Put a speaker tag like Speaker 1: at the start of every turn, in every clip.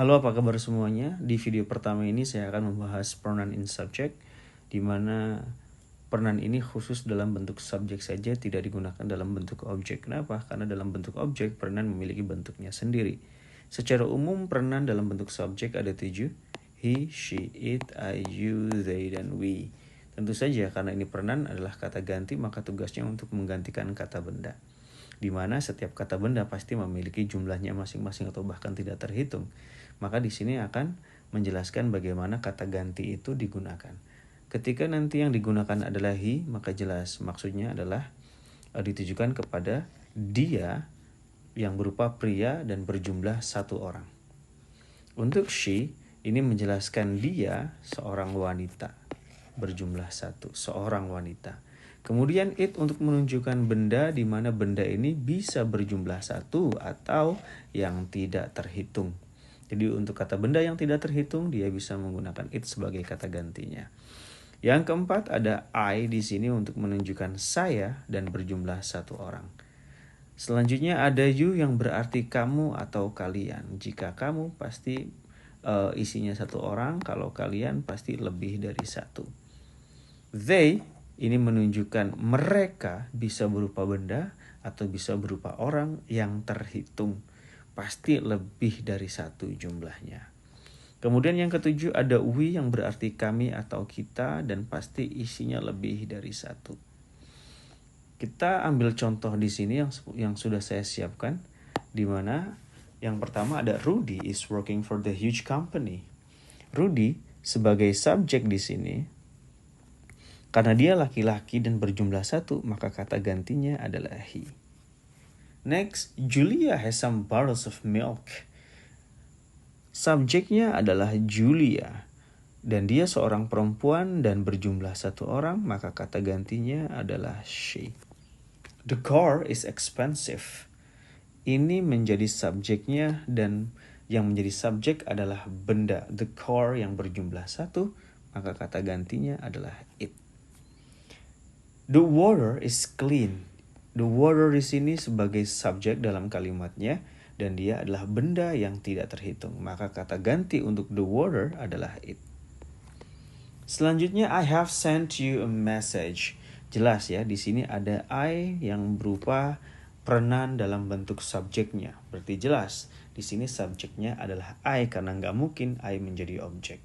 Speaker 1: Halo, apa kabar semuanya? Di video pertama ini saya akan membahas pronoun in subject, di mana pronoun ini khusus dalam bentuk subjek saja, tidak digunakan dalam bentuk objek. Kenapa? Karena dalam bentuk objek, pronoun memiliki bentuknya sendiri. Secara umum, pronoun dalam bentuk subjek ada 7. He, she, it, I, you, they, dan we. Tentu saja karena ini pronoun adalah kata ganti, maka tugasnya untuk menggantikan kata benda. Di mana setiap kata benda pasti memiliki jumlahnya masing-masing atau bahkan tidak terhitung. Maka di sini akan menjelaskan bagaimana kata ganti itu digunakan. Ketika nanti yang digunakan adalah he, maka jelas maksudnya adalah ditujukan kepada dia yang berupa pria dan berjumlah 1 orang. Untuk she, ini menjelaskan dia seorang wanita berjumlah 1, seorang wanita. Kemudian it untuk menunjukkan benda di mana benda ini bisa berjumlah 1 atau yang tidak terhitung. Jadi untuk kata benda yang tidak terhitung dia bisa menggunakan it sebagai kata gantinya. Yang keempat ada I di sini untuk menunjukkan saya dan berjumlah 1 orang. Selanjutnya ada you yang berarti kamu atau kalian. Jika kamu pasti isinya 1 orang, kalau kalian pasti lebih dari 1. They ini menunjukkan mereka bisa berupa benda atau bisa berupa orang yang terhitung. Pasti lebih dari 1 jumlahnya. Kemudian yang ketujuh ada we yang berarti kami atau kita dan pasti isinya lebih dari 1. Kita ambil contoh di sini yang sudah saya siapkan, di mana yang pertama ada Rudy is working for the huge company. Rudy sebagai subjek di sini, karena dia laki-laki dan berjumlah 1, maka kata gantinya adalah he. Next, Julia has some bottles of milk. Subjeknya adalah Julia. Dan dia seorang perempuan dan berjumlah 1 orang, maka kata gantinya adalah she. The car is expensive. Ini menjadi subjeknya dan yang menjadi subjek adalah benda. The car yang berjumlah 1, maka kata gantinya adalah it. The water is clean. The water di sini sebagai subjek dalam kalimatnya dan dia adalah benda yang tidak terhitung. Maka kata ganti untuk the water adalah it. Selanjutnya I have sent you a message. Jelas ya, di sini ada I yang berupa pronoun dalam bentuk subjeknya. Berarti jelas di sini subjeknya adalah I karena nggak mungkin I menjadi objek.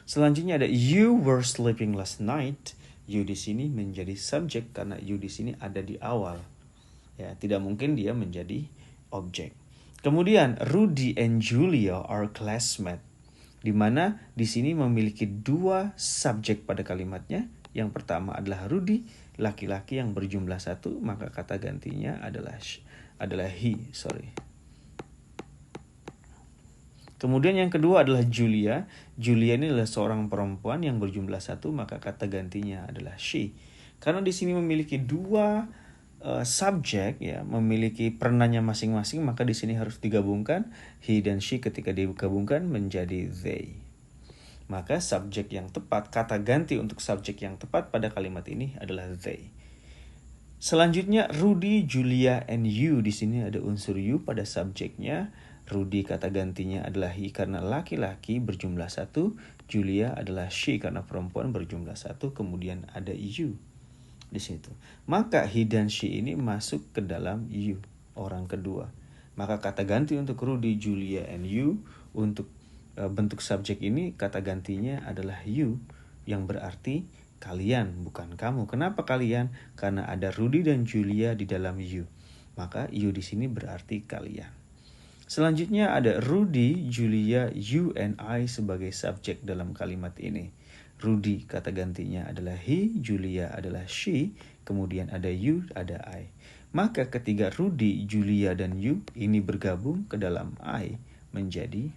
Speaker 1: Selanjutnya ada you were sleeping last night. You di sini menjadi subjek karena you di sini ada di awal. Ya, tidak mungkin dia menjadi objek. Kemudian Rudy and Julia are classmates. Di mana di sini memiliki 2 subjek pada kalimatnya. Yang pertama adalah Rudy, laki-laki yang berjumlah 1, maka kata gantinya adalah he. Kemudian yang kedua adalah Julia. Julia ini adalah seorang perempuan yang berjumlah 1, maka kata gantinya adalah she. Karena di sini memiliki 2 subjek, ya, memiliki pernahnya masing-masing, maka di sini harus digabungkan. He dan she ketika digabungkan menjadi they. Maka subjek yang tepat, kata ganti untuk subjek yang tepat pada kalimat ini adalah they. Selanjutnya Rudy, Julia, and you. Di sini ada unsur you pada subjeknya. Rudy kata gantinya adalah he karena laki-laki berjumlah 1. Julia adalah she karena perempuan berjumlah 1. Kemudian ada you di situ. Maka he dan she ini masuk ke dalam you, orang kedua. Maka kata ganti untuk Rudy, Julia, and you untuk bentuk subjek ini kata gantinya adalah you yang berarti kalian, bukan kamu. Kenapa kalian? Karena ada Rudy dan Julia di dalam you. Maka you di sini berarti kalian. Selanjutnya ada Rudy, Julia, you, and I sebagai subjek dalam kalimat ini. Rudy kata gantinya adalah he, Julia adalah she, kemudian ada you, ada I. Maka ketiga Rudy, Julia, dan you ini bergabung ke dalam I menjadi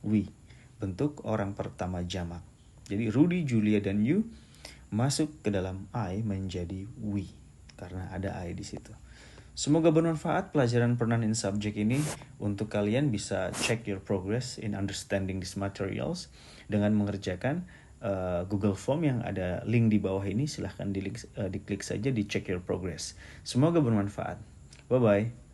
Speaker 1: we. Bentuk orang pertama jamak. Jadi Rudy, Julia, dan you masuk ke dalam I menjadi we karena ada I di situ. Semoga bermanfaat pelajaran pronoun in subject ini untuk kalian bisa check your progress in understanding these materials dengan mengerjakan Google Form yang ada link di bawah ini. Silahkan diklik saja di check your progress. Semoga bermanfaat. Bye-bye.